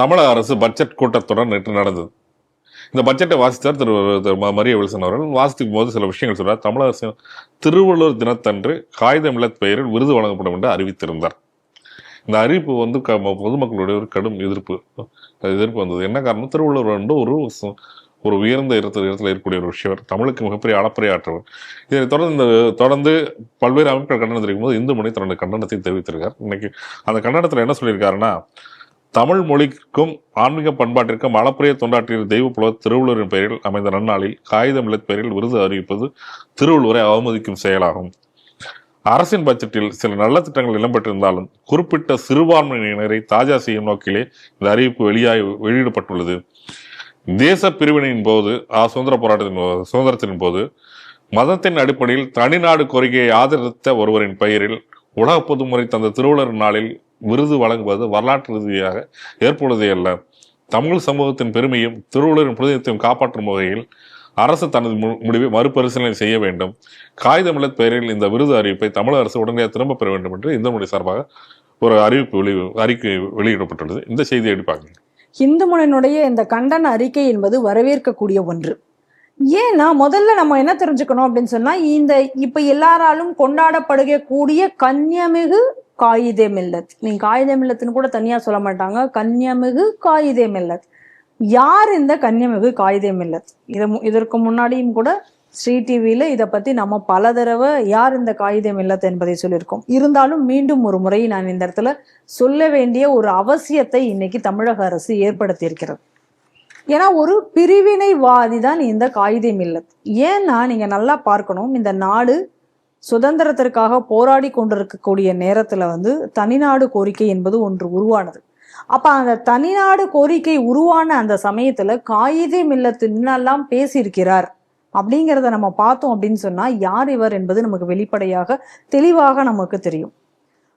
தமிழக அரசு பட்ஜெட் கூட்டத்தொடர் நேற்று நடந்தது. இந்த பட்ஜெட்டை வாசித்தார் திரு மரிய வில்சன் அவர்கள். வாசிக்கும் போது சில விஷயங்கள் சொல்றார். தமிழக அரசு திருவள்ளுவர் தினத்தன்று காகித மில்லத் பெயரில் விருது வழங்கப்படும் என்று அறிவித்திருந்தார். இந்த அறிவிப்பு வந்து பொதுமக்களுடைய ஒரு கடும் எதிர்ப்பு வந்தது. என்ன காரணம்? திருவள்ளுவர் வந்து ஒரு உயர்ந்த இடத்துல இருக்கக்கூடிய ஒரு விஷயம். தமிழுக்கு மிகப்பெரிய அளப்பறையாற்றவர். இதை தொடர்ந்து பல்வேறு அமைப்புகள் கண்டனம் தெரிவிக்கும் போது இந்து முனை தன்னுடைய கண்டனத்தை தெரிவித்திருக்கார். இன்னைக்கு அந்த கண்டனத்தில் என்ன சொல்லியிருக்காருன்னா, தமிழ் மொழிக்கும் ஆன்மீக பண்பாட்டிற்கும் அளப்பரிய தொண்டாற்றிய தெய்வ புலவர் திருவள்ளுவரின் பெயரில் அமைந்த நன்னாளில் காகித மில்லத் பெயரில் விருது அறிவிப்பது திருவள்ளுவரை அவமதிக்கும் செயலாகும். அரசின் பட்ஜெட்டில் சில நல்ல திட்டங்கள் இடம்பெற்றிருந்தாலும் குறிப்பிட்ட சிறுபான்மையினரை தாஜா செய்யும் நோக்கிலே இந்த அறிவிப்பு வெளியிடப்பட்டுள்ளது. தேச பிரிவினையின் போது சுதந்திரத்தின் போது மதத்தின் அடிப்படையில் தனிநாடு கோரிக்கையை ஆதரித்த ஒருவரின் பெயரில் உலக பொதுமுறை தந்த திருவள்ளுவர் நாளில் விருது வழங்குவது வரலாற்று ரீதியாக ஏற்புள்ளதே அல்ல. தமிழ் சமூகத்தின் பெருமையும் திருவள்ளுவரின் புனிதத்தையும் காப்பாற்றும் வகையில் அரசு தனது முடிவை மறுபரிசீலனை செய்ய வேண்டும். காகித மில்லத் பெயரில் இந்த விருது அறிவிப்பை தமிழக அரசு உடனடியாக திரும்ப பெற வேண்டும் என்று இந்து முறை சார்பாக ஒரு அறிக்கை வெளியிடப்பட்டுள்ளது. இந்த செய்தியை எடுப்பாங்க. இந்து முனையினுடைய இந்த கண்டன அறிக்கை என்பது வரவேற்கக்கூடிய ஒன்று. ஏன்னா முதல்ல நம்ம என்ன தெரிஞ்சுக்கணும் அப்படின்னு சொன்னா, இப்ப எல்லாராலும் கொண்டாடப்படக்கூடிய கன்னியமிகு காயிதே மில்லத், நீங்க காயிதே மில்லத்துன்னு கூட தனியா சொல்ல மாட்டாங்க, கன்னியமிகு காயிதே மில்லத். யார் இந்த கன்னியமிகு காயிதே மில்லத்? இதற்கு முன்னாடியும் கூட ஸ்ரீ டிவியில இதை பத்தி நம்ம பல தடவை யார் இந்த காயிதே மில்லத் என்பதை சொல்லியிருக்கோம். இருந்தாலும் மீண்டும் ஒரு முறை நான் இந்த இடத்துல சொல்ல வேண்டிய ஒரு அவசியத்தை இன்னைக்கு தமிழக அரசு ஏற்படுத்தி இருக்கிறது. ஏன்னா ஒரு பிரிவினைவாதி தான் இந்த காயிதே மில்லத். ஏன்னா நீங்க நல்லா பார்க்கணும், இந்த நாடு சுதந்திரத்திற்காக போராடி கொண்டிருக்கக்கூடிய நேரத்துல தனிநாடு கோரிக்கை என்பது ஒன்று உருவானது. அப்ப அந்த தனிநாடு கோரிக்கை உருவான அந்த சமயத்துல காயிதே மில்லத் என்னெல்லாம் பேசியிருக்கிறார் அப்படிங்கிறத நம்ம பார்த்தோம் அப்படின்னு சொன்னா, யார் இவர் என்பது நமக்கு வெளிப்படையாக தெளிவாக நமக்கு தெரியும்.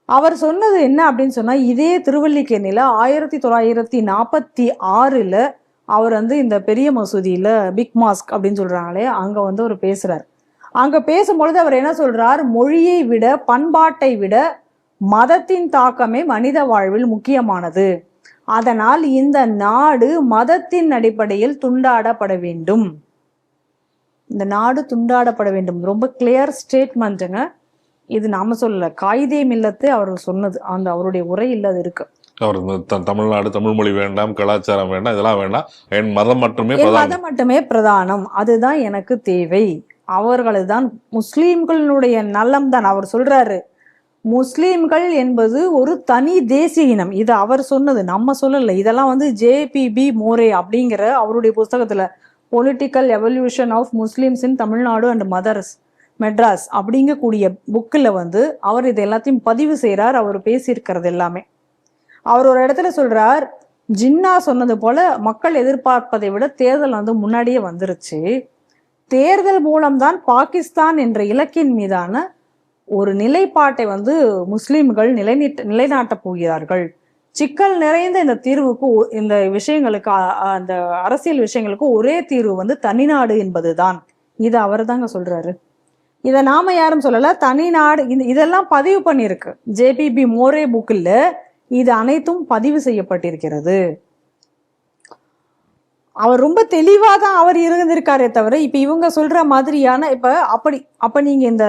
அவர் சொன்னது என்ன அப்படின்னு சொன்னா, இதே திருவல்லிக்கேணியில 1946 அவர் இந்த பெரிய மசூதியில பிக் மாஸ்க் அப்படின்னு சொல்றாங்களே, அங்க அவர் பேசுறார். அங்க பேசும்பொழுது அவர் என்ன சொல்றார்? மொழியை விட பண்பாட்டை விட மதத்தின் தாக்கமே மனித வாழ்வில் முக்கியமானது. அதனால் இந்த நாடு மதத்தின் அடிப்படையில் துண்டாடப்பட வேண்டும். இந்த நாடு துண்டாடப்பட வேண்டும். ரொம்ப கிளியர் ஸ்டேட்மெண்ட்டுங்க. இது நாம சொல்லல, காயிதே மில்லத்து அவர் சொன்னது. அவருடைய உரை இல்ல, அது இருக்கு. அவர் தமிழ்நாடு, தமிழ் மொழி வேண்டாம், கலாச்சாரம் வேண்டாம், இதெல்லாம் வேண்டாம், என் மதம் மட்டுமே பிரதானம், அதுதான் எனக்கு தேவை. அவர்களது தான் முஸ்லீம்களுடைய நலம் தான் அவர் சொல்றாரு. முஸ்லீம்கள் என்பது ஒரு தனி தேசிய இனம். இது அவர் சொன்னது, நம்ம சொல்லல. இதெல்லாம் ஜேபிபி மோரே அப்படிங்கிற அவருடைய புஸ்தகத்துல political evolution of Muslims in Tamil Nadu and Madras Madras அப்படிங்கக்கூடிய புக்கில் அவர் இது எல்லாத்தையும் பதிவு செய்கிறார். அவர் பேசியிருக்கிறது எல்லாமே. அவர் ஒரு இடத்துல சொல்றார், ஜின்னா சொன்னது போல மக்கள் எதிர்பார்ப்பதை விட தேர்தல் முன்னாடியே வந்துருச்சு. தேர்தல் மூலம்தான் பாகிஸ்தான் என்ற இலக்கின் மீதான ஒரு நிலைப்பாட்டை முஸ்லிம்கள் நிலைநாட்டப் போகிறார்கள். சிக்கல் நிறைந்த இந்த தீர்வுக்கு, இந்த விஷயங்களுக்கு, அந்த அரசியல் விஷயங்களுக்கு ஒரே தீர்வு தனிநாடு என்பதுதான். இது அவர் தாங்க சொல்றாரு. இதை நாம யாரும் சொல்லல, தனிநாடு. இதெல்லாம் பதிவு பண்ணியிருக்கு ஜேபிபி மோரே புக்கில். இது அனைத்தும் பதிவு செய்யப்பட்டிருக்கிறது. அவர் ரொம்ப தெளிவா தான் அவர் இருந்திருக்காரே தவிர, இப்ப இவங்க சொல்ற மாதிரியான அப்ப நீங்க இந்த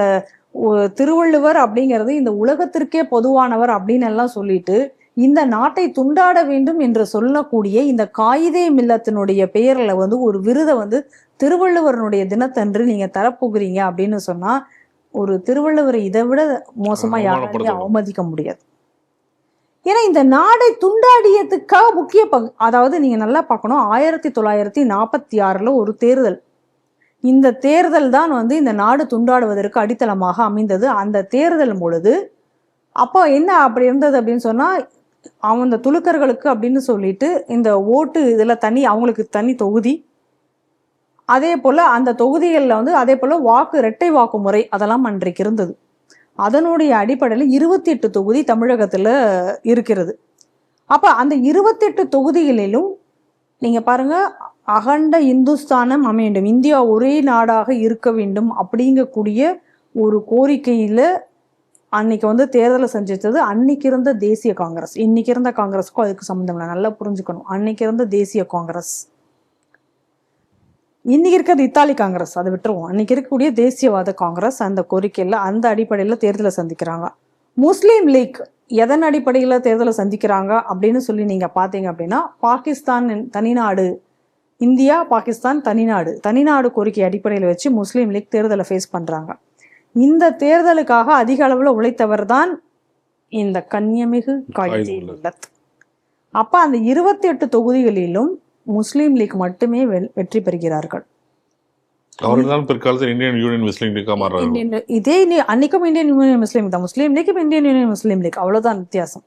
திருவள்ளுவர் அப்படிங்கிறது இந்த உலகத்திற்கே பொதுவானவர் அப்படின்னு எல்லாம் சொல்லிட்டு இந்த நாட்டை துண்டாட வேண்டும் என்று சொல்லக்கூடிய இந்த காயிதே மில்லத்தினுடைய பெயர்ல ஒரு விருதை திருவள்ளுவரனுடைய தினத்தன்று நீங்க தரப்போகிறீங்க அப்படின்னு சொன்னா, ஒரு திருவள்ளுவரை இதை விட மோசமா யாராலையும் அவமதிக்க முடியாது. ஏன்னா இந்த நாடை துண்டாடியதுக்காக முக்கிய அதாவது நீங்க நல்லா பார்க்கணும், 1946 ஒரு தேர்தல். இந்த தேர்தல் தான் இந்த நாடு துண்டாடுவதற்கு அடித்தளமாக அமைந்தது. அந்த தேர்தல் பொழுது அப்போ என்ன அப்படி இருந்தது அப்படின்னு சொன்னா, அந்த துலுக்கர்களுக்கு அப்படின்னு சொல்லிட்டு இந்த ஓட்டு இதுல அவங்களுக்கு தனி தொகுதி, அதே போல அந்த தொகுதிகளில் அதே போல இரட்டை வாக்கு முறை அதெல்லாம் அன்றைக்கு இருந்தது. அதனுடைய அடிப்படையில் 28 தொகுதி தமிழகத்துல இருக்கிறது. அப்ப அந்த 28 தொகுதிகளிலும் நீங்க பாருங்க, அகண்ட இந்துஸ்தானம் அமைய வேண்டும், இந்தியா ஒரே நாடாக இருக்க வேண்டும் அப்படிங்கக்கூடிய ஒரு கோரிக்கையில அன்னைக்கு வந்து தேர்தலை செஞ்சிட்டது அன்னைக்கு இருந்த தேசிய காங்கிரஸ். இன்னைக்கு இருந்த காங்கிரஸுக்கும் அதுக்கு சம்மந்தம் இல்லை, நல்லா புரிஞ்சுக்கணும். அன்னைக்கு இருந்த தேசிய காங்கிரஸ், இன்னைக்கு இருக்கிறது இத்தாலி காங்கிரஸ், அதை விட்டுருவோம். அன்னைக்கு இருக்கக்கூடிய தேசியவாத காங்கிரஸ் அந்த கோரிக்கையில் அந்த அடிப்படையில் தேர்தலை சந்திக்கிறாங்க. முஸ்லீம் லீக் எதன் அடிப்படையில் தேர்தலை சந்திக்கிறாங்க அப்படின்னு சொல்லி நீங்க பாத்தீங்க அப்படின்னா, பாகிஸ்தான் தனிநாடு, இந்தியா பாகிஸ்தான் தனிநாடு கோரிக்கை அடிப்படையில் வச்சு முஸ்லீம் லீக் தேர்தலை ஃபேஸ் பண்றாங்க. இந்த தேர்தலுக்காக அதிக அளவில் உழைத்தவர் தான் இந்த கன்னியமிகு காயிதே மில்லத். அப்ப அந்த 28 தொகுதிகளிலும் முஸ்லீம் லீக் மட்டுமே வெற்றி பெறுகிறார்கள். அவர்தான் பிற்காலத்தில் இந்தியன் யூனியன் முஸ்லீம் லீக்கா மாறுறாங்க. இதே அன்னைக்கும் இந்தியன் யூனியன் முஸ்லீம் தான், முஸ்லீம் லீக் இப்ப இந்தியன் யூனியன் முஸ்லீம் லீக், அவ்வளவுதான் வித்தியாசம்.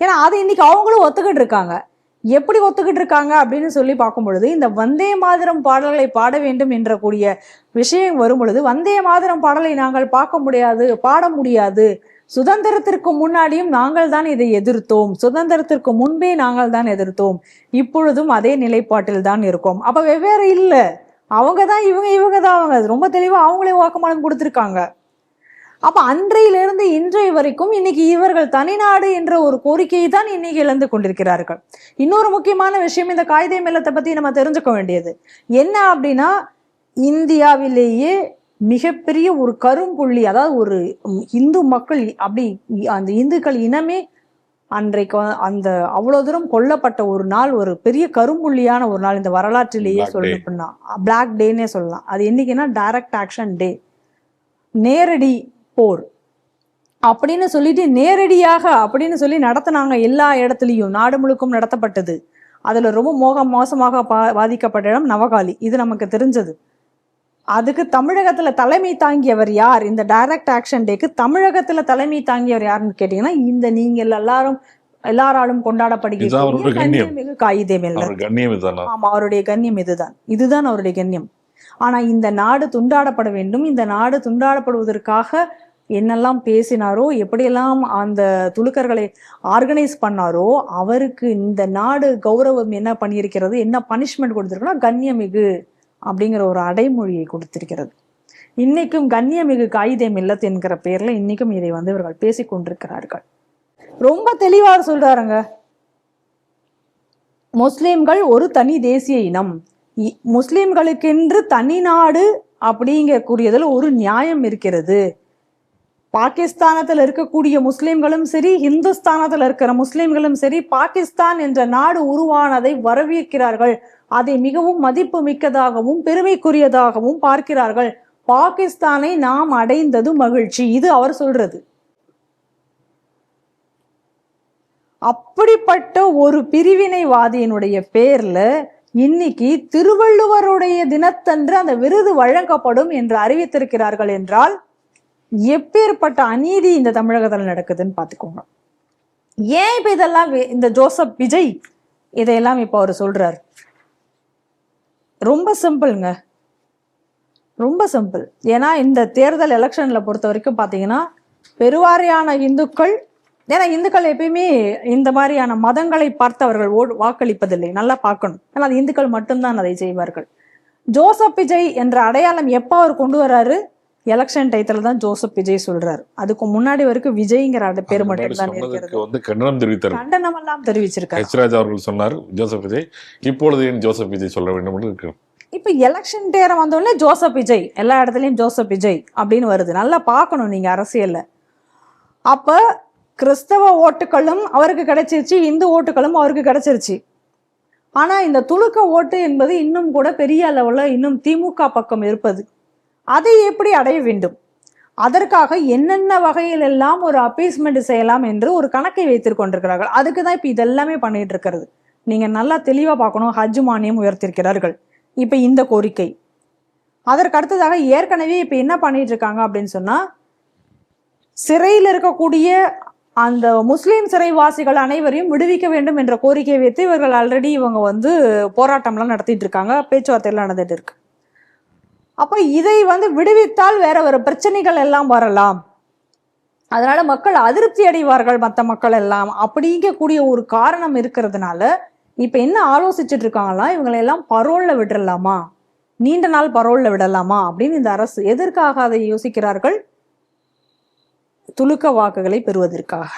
ஏன்னா அது இன்னைக்கு அவங்களும் ஒத்துக்கிட்டு இருக்காங்க. எப்படி ஒத்துக்கிட்டு இருக்காங்க அப்படின்னு சொல்லி பார்க்கும் பொழுது, இந்த வந்தே மாதரம் பாடல்களை பாட வேண்டும் என்ற கூடிய விஷயம் வரும் பொழுது, வந்தே மாதரம் பாடலை நாங்கள் பார்க்க முடியாது, பாட முடியாது, சுதந்திரத்திற்கு முன்னாடியும் நாங்கள் தான் இதை எதிர்த்தோம், சுதந்திரத்திற்கு முன்பே நாங்கள் தான் எதிர்த்தோம், இப்பொழுதும் அதே நிலைப்பாட்டில் தான் இருக்கோம். அப்ப வெவ்வேறு இல்லை, அவங்க தான் இவங்க தான் அவங்க, ரொம்ப தெளிவா அவங்களே வாக்குமூலம் கொடுத்திருக்காங்க. அப்ப அன்றையிலிருந்து இன்றைய வரைக்கும் இன்னைக்கு இவர்கள் தனிநாடு என்ற ஒரு கோரிக்கையை தான் இன்னைக்கு இழந்து கொண்டிருக்கிறார்கள். இன்னொரு முக்கியமான விஷயம், இந்த காயிதே மில்லத்தை பத்தி நம்ம தெரிஞ்சுக்க வேண்டியது என்ன அப்படின்னா, இந்தியாவிலேயே மிகப்பெரிய ஒரு கரும்புள்ளி, அதாவது ஒரு இந்து மக்கள், அப்படி அந்த இந்துக்கள் இனமே அன்றைக்கு அந்த அவ்வளவு தூரம் கொல்லப்பட்ட ஒரு நாள், ஒரு பெரிய கரும்புள்ளியான ஒரு நாள் இந்த வரலாற்றிலேயே சொல்லணும்னா பிளாக் டேன்னே சொல்லலாம். அது என்னைக்குன்னா டைரக்ட் ஆக்ஷன் டே, நேரடி போர் அப்படின்னு சொல்லிட்டு நேரடியாக அப்படின்னு சொல்லி நடத்தினாங்க. எல்லா இடத்துலையும் நாடு முழுக்கும் நடத்தப்பட்டது. அதுல ரொம்ப மோசமாக பாதிக்கப்பட்ட இடம் நவகாலி, இது நமக்கு தெரிஞ்சது. அதுக்கு தமிழகத்துல தலைமை தாங்கியவர் யார்? இந்த டைரக்ட் ஆக்ஷன் டேக்கு தமிழகத்துல தலைமை தாங்கியவர் யாருன்னு கேட்டீங்கன்னா, இந்த நீங்கள் எல்லாராலும் கொண்டாடப்படுகிற கண்ணியமிகு காயிதே மில்லத். ஆமா, அவருடைய கண்ணியம் இதுதான் அவருடைய கண்ணியம். ஆனா இந்த நாடு துண்டாடப்பட வேண்டும், இந்த நாடு துண்டாடப்படுவதற்காக என்னெல்லாம் பேசினாரோ, எப்படியெல்லாம் அந்த துலுக்கர்களை ஆர்கனைஸ் பண்ணாரோ, அவருக்கு இந்த நாடு கௌரவம் என்ன பண்ணியிருக்கிறது, என்ன பனிஷ்மெண்ட் கொடுத்திருக்குன்னா கண்ணியமிகு அப்படிங்கிற ஒரு அடைமொழியை கொடுத்திருக்கிறது. இன்னைக்கும் கண்ணியமிகு காயிதே மில்லத் என்கிற பெயர்ல இன்னைக்கும் இதை வந்து இவர்கள் பேசிக்கொண்டிருக்கிறார்கள். ரொம்ப தெளிவாக சொல்றாருங்க, முஸ்லிம்கள் ஒரு தனி தேசிய இனம், முஸ்லிம்களுக்கென்று தனி நாடு அப்படிங்கக்கூடியதுல ஒரு நியாயம் இருக்கிறது. பாகிஸ்தானத்தில் இருக்கக்கூடிய முஸ்லிம்களும் சரி, இந்துஸ்தானத்தில் இருக்கிற முஸ்லிம்களும் சரி, பாகிஸ்தான் என்ற நாடு உருவானதை வரவேற்கிறார்கள், அதை மிகவும் மதிப்பு மிக்கதாகவும் பெருமைக்குரியதாகவும் பார்க்கிறார்கள். பாகிஸ்தானை நாம் அடைந்தது மகிழ்ச்சி, இது அவர் சொல்றது. அப்படிப்பட்ட ஒரு பிரிவினைவாதியினுடைய பேர்ல இன்னைக்கு திருவள்ளுவருடைய தினத்தன்று அந்த விருது வழங்கப்படும் என்று அறிவித்திருக்கிறார்கள் என்றால் எப்பேற்பட்ட அநீதி இந்த தமிழகத்தில் நடக்குதுன்னு பாத்துக்கோங்க. ஏன் இப்ப இதெல்லாம் இந்த ஜோசப் விஜய் இதையெல்லாம் இப்ப அவர் சொல்றாரு? ரொம்ப சிம்பிள்ங்க, ரொம்ப சிம்பிள். ஏன்னா இந்த தேர்தல் எலெக்ஷன்ல பொறுத்த வரைக்கும் பாத்தீங்கன்னா, பெருவாரியான இந்துக்கள், ஏன்னா இந்துக்கள் எப்பயுமே இந்த மாதிரியான மதங்களை பார்த்தவர்கள் வாக்களிப்பதில்லை, நல்லா பார்க்கணும். ஏன்னா அது இந்துக்கள் மட்டும்தான் அதை செய்வார்கள். ஜோசப் விஜய் என்ற அடையாளம் எப்ப அவர் கொண்டு வர்றாரு? எலெக்ஷன் டைத்துல தான் ஜோசப் விஜய் சொல்றாரு. அதுக்கு முன்னாடி வரைக்கும் விஜய்ங்கிற பேர் மட்டும் தான் இருக்கிறது. கண்டனம் எல்லாம் தெரிவிச்சிருக்காரு. ஹெச்ராஜ் அவர்கள் சொன்னார் ஜோசப் விஜய், இப்பொழுது ஏன் ஜோசப் விஜய் சொல்ல வேண்டும் என்று இருக்கு. இப்ப எலெக்ஷன் நேரம் வந்தோடனே ஜோசப் விஜய், எல்லா இடத்துலயும் ஜோசப் விஜய் அப்படின்னு வருது. நல்லா பார்க்கணும் நீங்க அரசியல்ல. அப்ப கிறிஸ்தவ ஓட்டுகளும் அவருக்கு கிடைச்சிருச்சு, இந்து ஓட்டுகளும் அவருக்கு கிடைச்சிருச்சு. ஆனா இந்த துலுக்க ஓட்டு என்பது இன்னும் கூட பெரிய அளவுல இன்னும் திமுக பக்கம் இருப்பது. அதை எப்படி அடைய வேண்டும், அதற்காக என்னென்ன வகையில் எல்லாம் ஒரு அப்பீஸ்மெண்ட் செய்யலாம் என்று ஒரு கணக்கை வைத்துக் கொண்டிருக்கிறார்கள். அதுக்கு தான் இப்ப இதெல்லாமே பண்ணிட்டு இருக்கிறது. நீங்க நல்லா தெளிவா பார்க்கணும். ஹஜ் மானியம் உயர்த்திருக்கிறார்கள் இப்ப இந்த கோரிக்கை. அதற்கு அடுத்ததாக ஏற்கனவே இப்ப என்ன பண்ணிட்டு இருக்காங்க அப்படின்னு சொன்னா, சிறையில் இருக்கக்கூடிய அந்த முஸ்லீம் சிறைவாசிகள் அனைவரையும் விடுவிக்க வேண்டும் என்ற கோரிக்கையை வைத்து இவர்கள் ஆல்ரெடி இவங்க வந்து போராட்டம்லாம் நடத்திட்டு இருக்காங்க, பேச்சுவார்த்தைலாம் நடந்துட்டு இருக்கு. அப்ப இதை வந்து விடுவித்தால் வேற வேற பிரச்சனைகள் எல்லாம் வரலாம், அதனால மக்கள் அதிருப்தி அடைவார்கள் மற்ற மக்கள் எல்லாம் அப்படிங்கக்கூடிய ஒரு காரணம் இருக்கிறதுனால இப்ப என்ன ஆலோசிச்சுட்டு இருக்காங்களா, இவங்களை எல்லாம் பரோல்ல விடலாமா, நீண்ட நாள் பரோல்ல விடலாமா அப்படின்னு இந்த அரசு எதற்காக அதை யோசிக்கிறார்கள்? துலுக்க வாக்குகளை பெறுவதற்காக.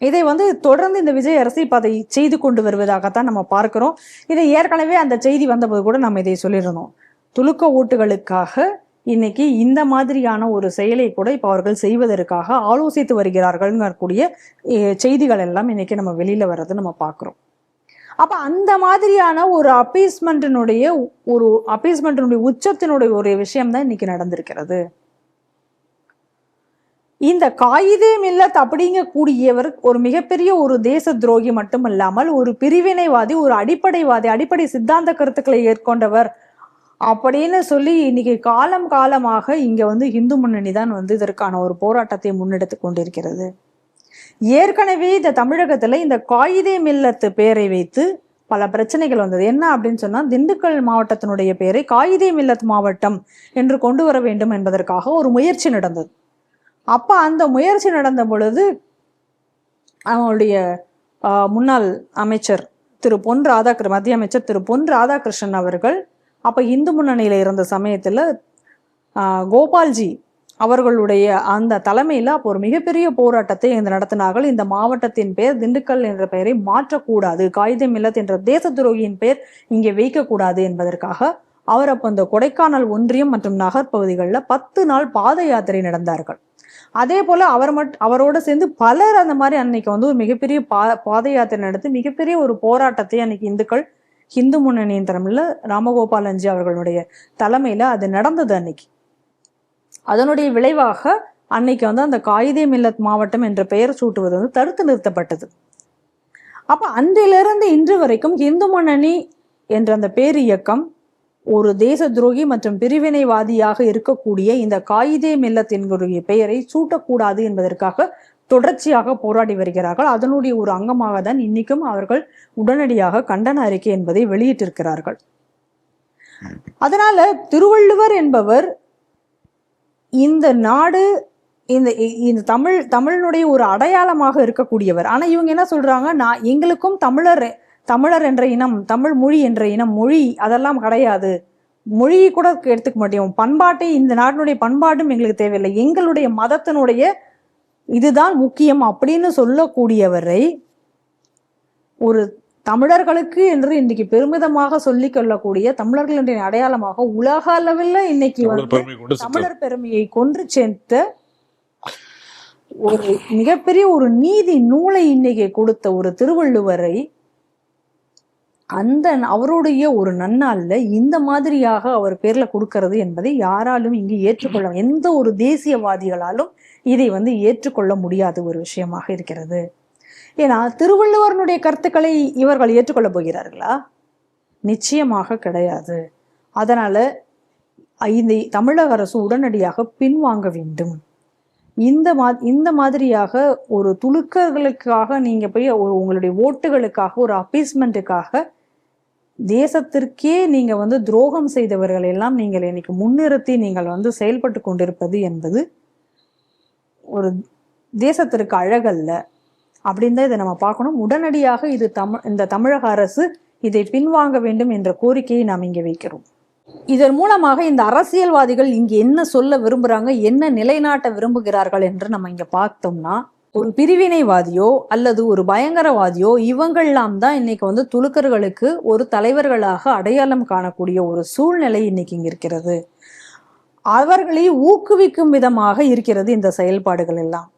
இதை வந்து தொடர்ந்து இந்த விஜய் அரசு இப்ப அதை செய்து கொண்டு வருவதாகத்தான் நம்ம பார்க்கிறோம். இதை ஏற்கனவே அந்த செய்தி வந்தபோது கூட நம்ம இதை சொல்லியிருந்தோம். துலுக்க ஓட்டுகளுக்காக இன்னைக்கு இந்த மாதிரியான ஒரு செயலை கூட இப்ப அவர்கள் செய்வதற்காக ஆலோசித்து வருகிறார்கள் கூடிய செய்திகள் எல்லாம் இன்னைக்கு நம்ம வெளியில வர்றது நம்ம பார்க்கிறோம். அப்ப அந்த மாதிரியான ஒரு அப்பீஸ்மெண்டினுடைய உச்சத்தினுடைய ஒரு விஷயம் தான் இன்னைக்கு நடந்திருக்கிறது. இந்த காயிதே மில்லத் அப்படிங்கக்கூடியவர் ஒரு மிகப்பெரிய ஒரு தேச துரோகி மட்டுமல்லாமல் ஒரு பிரிவினைவாதி, ஒரு அடிப்படை சித்தாந்த கருத்துக்களை ஏற்கொண்டவர் அப்படின்னு சொல்லி இன்னைக்கு காலமாக இங்க வந்து இந்து முன்னணி தான் வந்து இதற்கான ஒரு போராட்டத்தை முன்னெடுத்து கொண்டிருக்கிறது. ஏற்கனவே இந்த தமிழகத்துல இந்த காயிதே மில்லத் பெயரை வைத்து பல பிரச்சனைகள் வந்தது. என்ன அப்படின்னு சொன்னா, திண்டுக்கல் மாவட்டத்தினுடைய பெயரை காயிதே மில்லத் மாவட்டம் என்று கொண்டு வர வேண்டும் என்பதற்காக ஒரு முயற்சி நடந்தது. அப்ப அந்த முயற்சி நடந்த பொழுது அவங்களுடைய முன்னாள் அமைச்சர் மத்திய அமைச்சர் திரு பொன் ராதாகிருஷ்ணன் அவர்கள் அப்ப இந்து முன்னணியில இருந்த சமயத்துல கோபால்ஜி அவர்களுடைய அந்த தலைமையில அப்போ ஒரு மிகப்பெரிய போராட்டத்தை நடத்தினார்கள். இந்த மாவட்டத்தின் பெயர் திண்டுக்கல் என்ற பெயரை மாற்றக்கூடாது, காயிதே மில்லத் என்ற தேச துரோகியின் பெயர் இங்கே வைக்கக்கூடாது என்பதற்காக அவர் அப்போ இந்த கொடைக்கானல் ஒன்றியம் மற்றும் நகர்பகுதிகளில் 10 நாள் பாத யாத்திரை நடந்தார்கள். அதே போல அவரோட சேர்ந்து பலர் அந்த மாதிரி அன்னைக்கு வந்து ஒரு மிகப்பெரிய பாத யாத்திரை நடத்தி மிகப்பெரிய ஒரு போராட்டத்தை அன்னைக்கு இந்து முன்னணியின் தலைமையில ராமகோபாலன்ஜி அவர்களுடைய தலைமையில அது நடந்தது. அன்னைக்கு அதனுடைய விளைவாக அன்னைக்கு வந்து அந்த காயிதே மில்லத் மாவட்டம் என்ற பெயர் சூட்டுவது வந்து தடுத்து நிறுத்தப்பட்டது. அப்ப அன்றிலிருந்து இன்று வரைக்கும் இந்து முன்னணி என்ற அந்த பேர் இயக்கம் ஒரு தேச துரோகி மற்றும் பிரிவினைவாதியாக இருக்கக்கூடிய இந்த காயிதே மில்லத் என்கிற பெயரை சூட்டக்கூடாது என்பதற்காக தொடர்ச்சியாக போராடி வருகிறார்கள். அதனுடைய ஒரு அங்கமாக தான் இன்னைக்கும் அவர்கள் உடனடியாக கண்டன அறிக்கை என்பதை வெளியிட்டிருக்கிறார்கள். அதனால திருவள்ளுவர் என்பவர் இந்த நாடு இந்த தமிழனுடைய ஒரு அடையாளமாக இருக்கக்கூடியவர். ஆனா இவங்க என்ன சொல்றாங்க, எங்களுக்கும் தமிழர் என்ற இனம், தமிழ் மொழி என்ற இனம், மொழி அதெல்லாம் கிடையாது, மொழியை கூட எடுத்துக்க மாட்டோம், பண்பாட்டை இந்த நாட்டினுடைய பண்பாடும் எங்களுக்கு தேவையில்லை, எங்களுடைய மதத்தினுடைய இதுதான் முக்கியம் அப்படின்னு சொல்லக்கூடியவரை ஒரு தமிழர்களுக்கு என்று இன்னைக்கு பெருமிதமாக சொல்லிக் கொள்ளக்கூடிய தமிழர்களுடைய அடையாளமாக உலக அளவில் இன்னைக்கு தமிழர் பெருமையை கொன்று சேர்த்த ஒரு மிகப்பெரிய ஒரு நீதி நூலை இன்னைக்கு கொடுத்த ஒரு திருவள்ளுவரை அவருடைய ஒரு நன்னாள்ல இந்த மாதிரியாக அவர் பேர்ல கொடுக்கிறது என்பதை யாராலும் இங்கு ஏற்றுக்கொள்ள, எந்த ஒரு தேசியவாதிகளாலும் இதை வந்து ஏற்றுக்கொள்ள முடியாத ஒரு விஷயமாக இருக்கிறது. ஏன்னா திருவள்ளுவருடைய கருத்துக்களை இவர்கள் ஏற்றுக்கொள்ள போகிறார்களா? நிச்சயமாக கிடையாது. அதனால இந்த தமிழக அரசு உடனடியாக பின்வாங்க வேண்டும். இந்த மாதிரியாக ஒரு துலுக்கர்களுக்காக நீங்க போய் உங்களுடைய ஓட்டுகளுக்காக ஒரு அப்பீஸ்மெண்ட்டுக்காக தேசத்திற்கே நீங்க வந்து துரோகம் செய்தவர்கள் எல்லாம் நீங்கள் இன்னைக்கு முன்னிறுத்தி நீங்கள் வந்து செயல்பட்டு கொண்டிருப்பது என்பது ஒரு தேசத்திற்கு அழகல்ல அப்படின்னு தான் இதை நம்ம பார்க்கணும். உடனடியாக இந்த தமிழக அரசு இதை பின்வாங்க வேண்டும் என்ற கோரிக்கையை நாம் இங்கே வைக்கிறோம். இதன் மூலமாக இந்த அரசியல்வாதிகள் இங்க என்ன சொல்ல விரும்புறாங்க, என்ன நிலைநாட்ட விரும்புகிறார்கள் என்று நம்ம இங்க பார்த்தோம்னா, ஒரு பிரிவினைவாதியோ அல்லது ஒரு பயங்கரவாதியோ இவங்கெல்லாம் தான் இன்னைக்கு வந்து துலுக்கர்களுக்கு ஒரு தலைவர்களாக அடையாளம் காணக்கூடிய ஒரு சூழ்நிலை இன்னைக்கு இங்க இருக்கிறது. அவர்களை ஊக்குவிக்கும் விதமாக இருக்கிறது இந்த செயல்பாடுகள் எல்லாம்.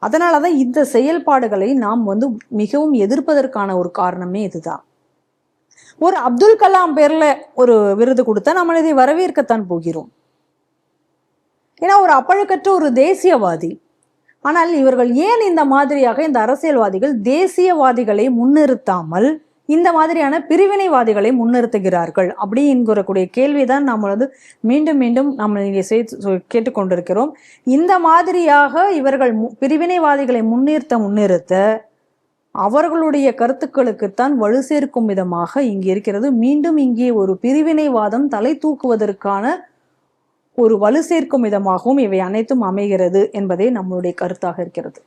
அதனாலதான் இந்த செயல்பாடுகளை நாம் வந்து மிகவும் எதிர்ப்பதற்கான ஒரு காரணமே இதுதான். ஒரு அப்துல் கலாம் பேர்ல ஒரு விருது கொடுத்தா நம்ம இதை வரவேற்கத்தான் போகிறோம். ஏன்னா ஒரு அப்பழுக்கற்ற ஒரு தேசியவாதி. ஆனால் இவர்கள் ஏன் இந்த மாதிரியாக இந்த அரசியல்வாதிகள் தேசியவாதிகளை முன்னிறுத்தாமல் இந்த மாதிரியான பிரிவினைவாதிகளை முன்னிறுத்துகிறார்கள் அப்படிங்கிற கேள்விதான் நம்ம வந்து மீண்டும் மீண்டும் நம்ம இங்கே கேட்டுக்கொண்டிருக்கிறோம். இந்த மாதிரியாக இவர்கள் பிரிவினைவாதிகளை முன்னிறுத்த அவர்களுடைய கருத்துக்களுக்குத்தான் வலு சேர்க்கும் விதமாக இங்கே இருக்கிறது. மீண்டும் இங்கே ஒரு பிரிவினைவாதம் தலை தூக்குவதற்கான ஒரு வலு சேர்க்கும் விதமாகவும் இவை அனைத்தும் அமைகிறது என்பதே நம்மளுடைய கருத்தாக இருக்கிறது.